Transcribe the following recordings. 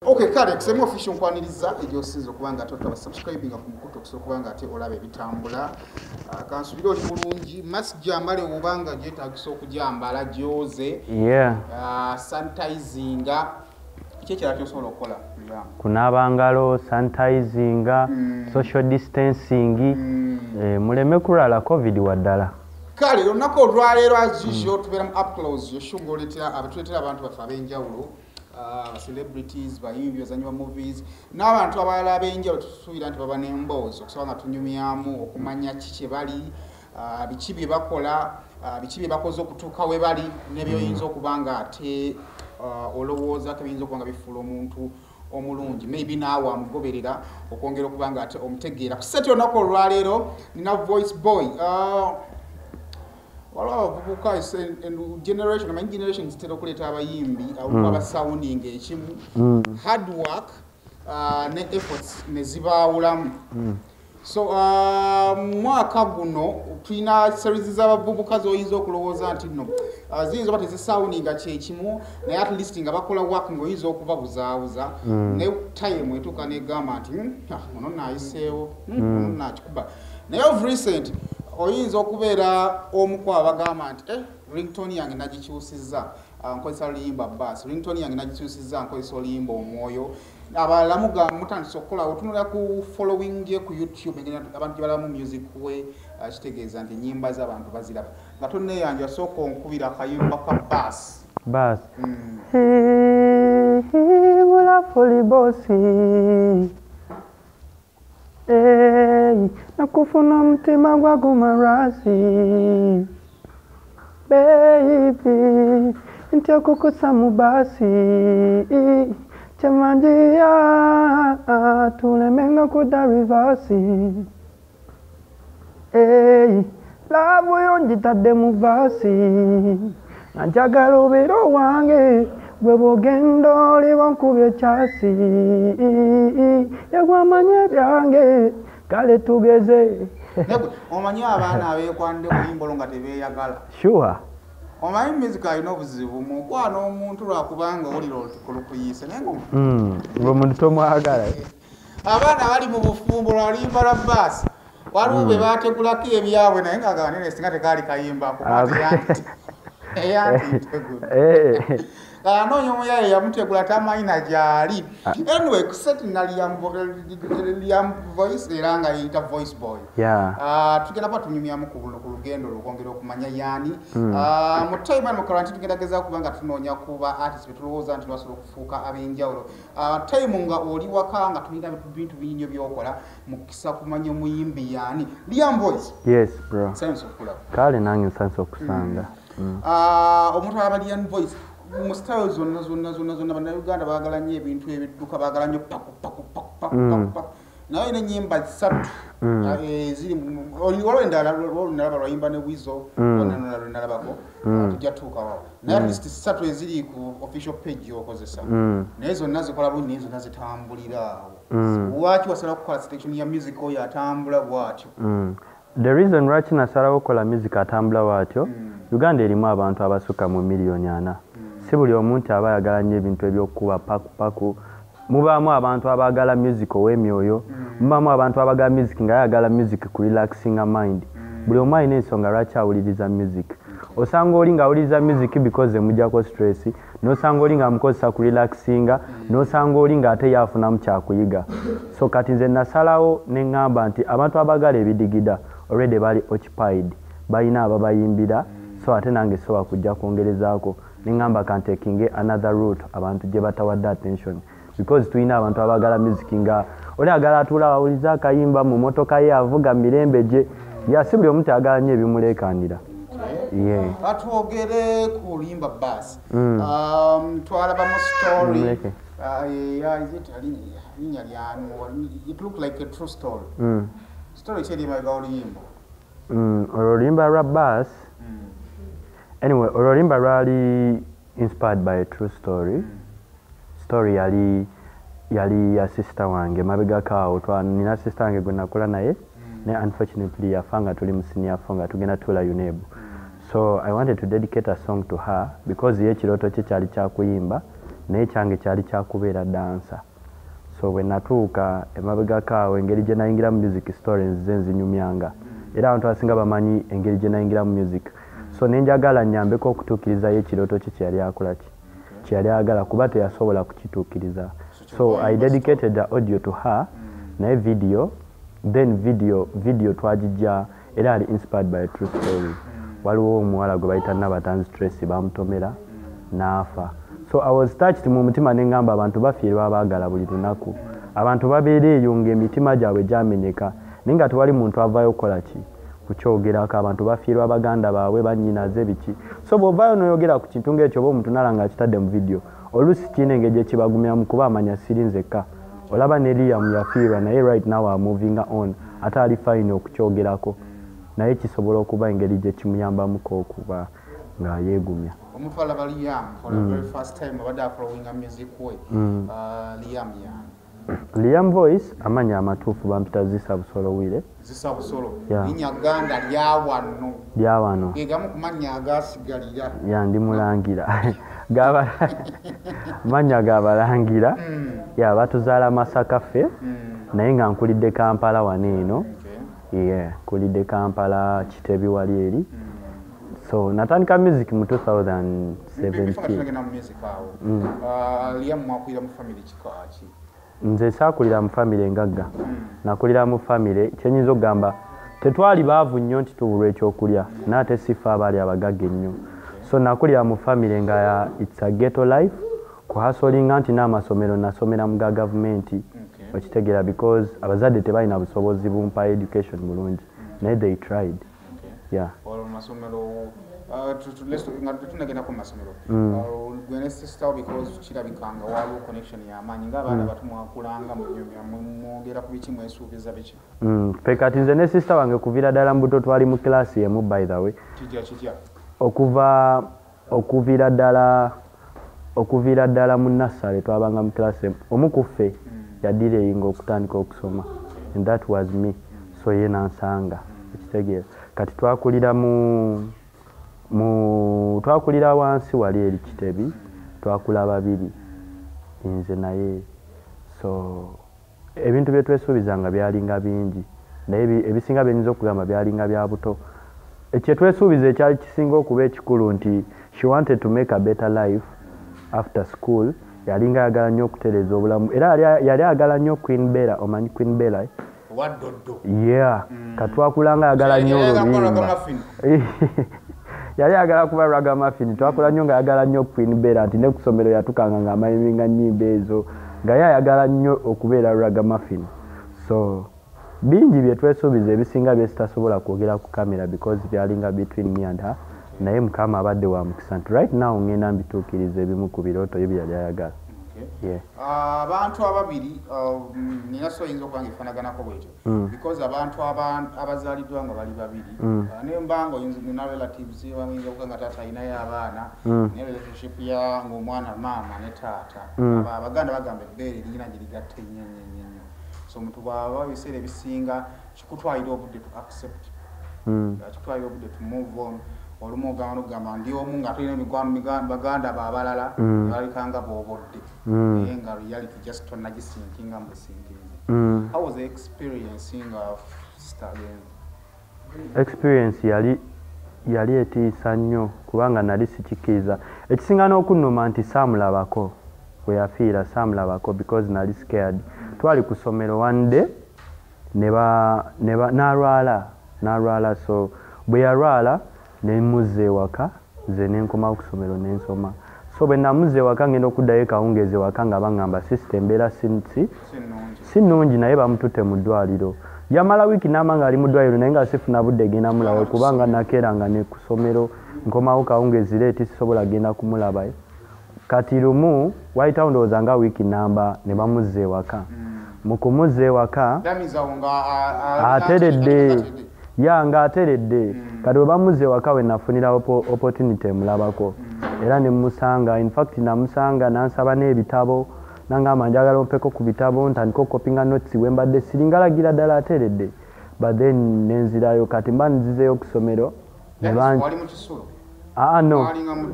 Okay, kale kusema official nkwaniriza ejjo sinzo kubanga atotaba subscribing ku mukuto kuso kubanga ate olabe bitambula kansubiro oli bulungi masjid amale ubanga jetagisa okujambala joze sanitizing kyekira kyosobola okukola kunaba ngalo sanitizing social distancing muleme kulala covid waddala kale olunaku olwaleero azizio tubeera mu up close yoshungoletera abatuletera abantu baffe ab'enjawulo celebrities bayimbi bazanywa movies n'abantu abalala ab'enjawulo tusuubira nti baba n'emboozi okusobola nga tunyumyamu okumanya kiki bali biki bye bakola biki bye bakoze okutuuka we bali n'ebyoyinza okuba nga ate olowooza ko ebiyinza okuba nga bifuula omuntu omulungi maybe naawe amugoberera okwongera okuba nga ate omutegeera kuseti olunaku olwaleero nina voice boy abavubuka generation amanyi generation zitera okuleeta abayimbi aba sounding ekimu hard work ne efforts ne zibaawulamu so mwaka guno tulina series z'abavubuka zoyinza okulowooza nti nno ziyinza oba tezisoundinga kyekimu naye at least nga bakola work ng'oyinza okubabuzaabuza ne time etuuka negamba nti ono naayiseewo ono naakikuba naye of recent oyinza okubeera omu ku abagamba nti ringtone yange nagikyusizza nkozesa oluyimba bass ringtone yange nagikyusizza nkozesa oluyimba omwoyo abalala mutandise okukola otunula ku following ye ku YouTube abantu gye balamu music we kitegeeza nti ennyimba z'abantu baziraba nga tonneeyanja sooka onkubira akayimba ka bass nakufuna omutima gwagumarazi baby ntya kukusa mu basi kyemanjiya tulemenga kuda rivasi laavu yo ngitadde mu vasi nanjagala obeera owange gwe bwogenda oliba nkubye ekyasi yagwamanya ebyange kale tugeze omanyi abaana abeekwande kuyimbolo nga tebeeyagala sure omanyi music alina obuzibu mukwana omuntu lwakubanga owulira olukuyiise naye omuntu tomwagala abaana bali mu bufumbo lwalimba lwa baasi waliwo be baategulako ebyabwe naye nga ganene singa tekaali kayimba eyantitegula anoonya omuyaye yamutegula tamayina gyali anyway kuseti na Liam voice era nga yeyita voice boy tugenda kuba tunyumyamu ku lugendo lwokwongera okumanya yaani mu time mu karanti tugenda gezaako kuba nga tunoonya kuba artist betulowooza nti basobola okufuuka ab'enjawulo time nga oli waka nga tulina bintu binyo byokola mukisa kumanya omuyimbi yaani Liam voice sense okulaba kale nange nsansa okusanga omuntu aba Liam voice mu style zonna bannayuganda baagala nnyo ebintu ebidduka baagala nnyo paku naye n'ennyimba 3 ziri waliwo endala nalaba lwayimba ne wizo nalabako tujja tuukawo naye at least 3 eziri ku official page yokozesa naye zonna zikola bulungi naye zonna zitambulira awo lwaki wasala okukola selection ya music oyo atambula bw'atyo the reason lwaki nasalawo okukola music atambula bw'atyo uganda erimu abantu abasukka mu miliyoni 4 si buli omuntu aba ayagala nnyo ebintu ebyokukuba paku mubaamu abantu abaagala music ow'emyoyo mubaamu abantu abaagala music nga ayagala music ku relaxing mind buli omu alina ensonga lwaki awuliriza music osanga oli ng'awuliriza music because emugyako stress n'osanga oli ng'amukozesa ku relaxinga n'osanga oli ng'ate yaafunamu kyakuyiga so kati nze nasalawo ne ŋŋamba nti abantu abaagala ebidigida already bali occupied balina ababayimbira so ate nange soba kujja kwongerezaako nengamba kantekinge another route abantu gye batawadde attention because tulina abantu abaagala music nga oli agala atuula awuliza akayimba mu motoka ye avuga mirembe gye si buli omuntu ayagala nnyo ebimuleekaanira atwogere ku luyimba bass twalabamu story linnya lyanu it look like a true story story kyerimaga oluyimba oluyimba lwa bass anyway oluyimba lwali inspired by a true story story yali ya sister wange mabegako awo nina sister wange gwe nakula naye ne unfortunately yafa nga tuli mu senior 4 nga tugenda tula UNEB so I wanted to dedicate a song to her because ye ekirooto kye kyali kyakuyimba naye kyange kyali kyakubeera dansa. So bwe natuuka emabegako awo engeri gye nayingira mu music stories ze nzinyumyanga era abantu abasinga bamanyi engeri gye nayingira mu music. So nenjagala nyambeko okutuukirizayo ekirooto kye kyeyali akolaki kyeyali agala kuba teyasobola kukituukiriza. So I dedicated the audio to her naye video twagijja era ali inspired by a true story. Waliwo omuwala gwe bayita Nabatanzi Tracy bamutomera n'afa. So I was touched mu mutima ne ngamba abantu bafiirwa baagala buli lunaku. Abantu babeera eyo ng'emitima gyabwe gyamenyeka naye nga tewali muntu avaayo okukola ki kukyogerako. Abantu bafiirwa baganda baabwe bannyinaze biki. So bw'ovaayo n'oyogera ku kintu ng'ekyo oba omuntu nala ng'akitadde mu video oluusi kiina engeri gye kibagumyamu kuba amanya siri nzekka. Olaba ne Liam yafiirwa naye right now are moving on ate ali fine okukyogerako naye kisobola okuba engeri gye kimuyambamuko okuba ng'ayeegumya. Omutwala ba Liam for the very first time abadde afollowing music we Liam Liam voice amanya amatuufu bampita Zisa Busolowire. Zisa Busolo linnya ganda lyawano gegamu ku mannya agasigalira ndi mulangira gaba manya gabalangira batuzaala Masaka ffe naye nga nkulidde Kampala wano eno kulidde Kampala Kitebi wali eri. So natandika music mu 2017. Liam mwakulira mu family kikaaki? Nze saakulira mu family engagga. Nakulira mu family kyenyinza okugamba tetwali baavu nnyo nti tubulwa ekyokulya naate sifa abaali abagagga ennyo. So nakulira mu family nga it's a ghetto life kuhasolinga nti n'amasomero nasomera mu ga gavumenti okitegeera because abazadde tebalina busobozi bumpa education bulungi naye they tried. Masomero tunagenda ku masomero gwene sister because kirabikanga waliwo connection y'amaanyi ng'abaana batumwakulanga mwogera ku biki mwesuubiza biki? Fe kati nze ne sister wange kuviira ddala mu buto twali mu class yemu by the way. Kitya okuviira ddala mu nursery twabanga mu class omu ku ffe yadireyinga okutandika okusoma and that was me. So ye nansanga ekitegeera kati twakulira wansi wali eri Kitebi twakula babiri nze naye. So ebintu bye twesuubizanga byalinga bingi naye ebisinga byenyinza okugamba byalinga bya buto. Ekyetwesuubiza ekyali kisinga okuba ekikulu nti she wanted to make a better life after school. Yalinga ayagala nnyo okutereeza obulamu era yali ayagala nnyo Queen Bella. Omanyi Queen Bella? Katwakulanga ayagala nnyo oluyimba yali ayagala kuba ragamuffin. Twakula nnyo ng'ayagala nnyo Queen Bella nti ne ku ssomero yatukanga ng'amayiminga nnyimba ezo nga ye ayagala nnyo okubeera ragamuffin. So bingi bye twesuubiza ebisinga bye sitasobola kwogera ku kamera because byalinga between me and her naye Mukama abadde wa mukisa nti right now ngenda mbituukiriza ebimu ku birooto bye byali ayagala. Abantu ababiri nina soyinza okuba nga efaanaganako bwekyo because abantu abazaaliddwa nga bali babiri naye mbanga oyinza relatives bayinza okuba nga taata alinayo abaana naye relationship ya ng'omwana maama ne taata abaganda bagamba ebbeere lirina gye ligatta ennyo. So omuntu bw'aba ebiseera ebisinga kikutwalira obudde to accept kikutwalira obudde to move on. Olumu ogamba ndi omu nga tulina baganda baabalala balikanga bw'obodde naye nga reality just tonagisinkinga mu businkizi. How was the experiencing of sister again? Experience yali etiisa nnyo kubanga nali sikikkiriza. Ekisinga n'okunnuma nti saamulabako bwe yafiira saamulabako because nali scared. Twali ku ssomero one day n'alwala so bwe yalwala ne muzze ewaka nze ne nkomawo ku ssomero ne nsoma. So bwe namuzze ewaka ngenda okuddayo kawungeezi ewaka nga baŋŋamba sisita embeera si nnungi naye bamututte mu ddwaliro. Yamala wiiki n'ama ng'ali mu ddwaliro naye nga sifuna budde genda mulabayo kubanga nakeeranga ne ku ssomero nkomawo kawungeezi leeti sisobola genda kumulabayo. Kati lumu wayitawo ndowooza nga wiiki namba ne bamuzza ewaka. Mu kumuzza ewaka ateredde nga ateredde kati bwe bamuzza ewaka we nafunira opportunity emulabako era ne musanga in fact namusanga nansaba n'ebitabo nangamba njagala ompeko ku bitabo ntandika okukopinga notes we mbadde siringalagira ddala ateredde but then nenzirayo kati mba nzizeyo ku ssomero no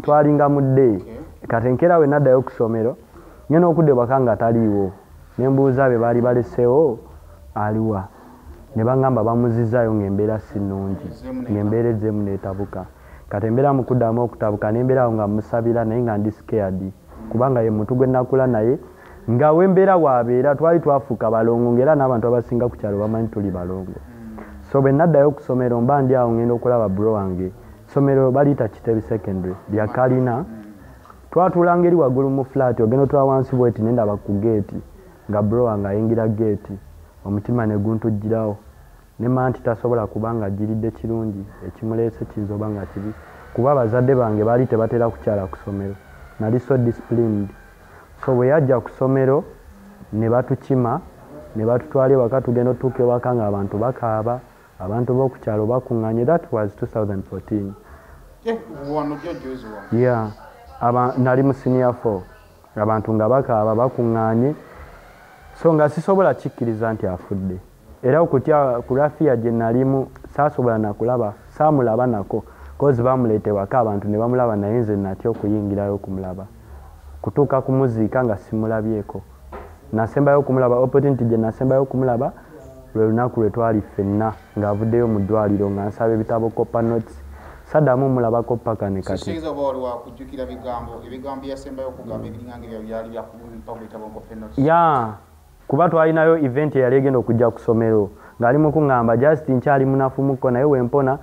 twalinga mu dde kati enkeera we naddayo ku ssomero ngenda okudde waka nga taliiwo ne mbuuza be baali baleseewo aliwa ne baŋŋamba bamuzizaayo ng'embeera si nnungi ng'embeera ezzeemu neetabuka kati embeera mu kuddamu okutabuka nembeerawo nga musabira naye nga ndi scared kubanga ye muntu gwe nakula naye nga wembeera waabeera twali twafuuka balongo ng'era n'abantu abasinga ku kyalo bamanyi tuli balongo so bwe naddayo ku ssomero mba ndi awo ngenda okulaba bro wange ssomero baliyita Kitebi secondary lya kalina twatuulanga eri waggulu mu flat ogenda otula wansi bweti nendaba ku geeti nga bro wange ayingira geeti omutima ne guntujjirawo ne mma nti tasobola kubanga jiridde kirungi ekimuleese kiyinza oba nga kibi kuba abazadde bange baali tebatera kukyala ku ssomero nali so disciplined so bwe yajja ku ssomero ne batukima ne batutwala ewaka tugenda otuuka ewaka ng'abantu bakaaba abantu b'okukyalo bakuŋŋaanye that was 2014 yeah nali mu senior 4 abantu nga bakaaba bakuŋŋaanye so nga sisobola kikkiriza nti afudde era okutya ku lafiya gye nalimu saasobola nakulaba saamulaba nako kozi bamuleeta ewaka abantu ne bamulaba naye nze natya okuyingirayo okumulaba kutuuka kumuziika nga simulabyeko nasembayo okumulaba opportunity gye nasembayo okumulaba lwe lunaku lwe twali ffenna ng'avuddeyo mu ddwaliro nga nsaba ebitabo copper notes saddamu mulabako paka ne kati ya kuba twalinayo event eyali egenda okujja ku ssomero ng'ali mu kuŋŋamba just nkyali munafumuko naye wempona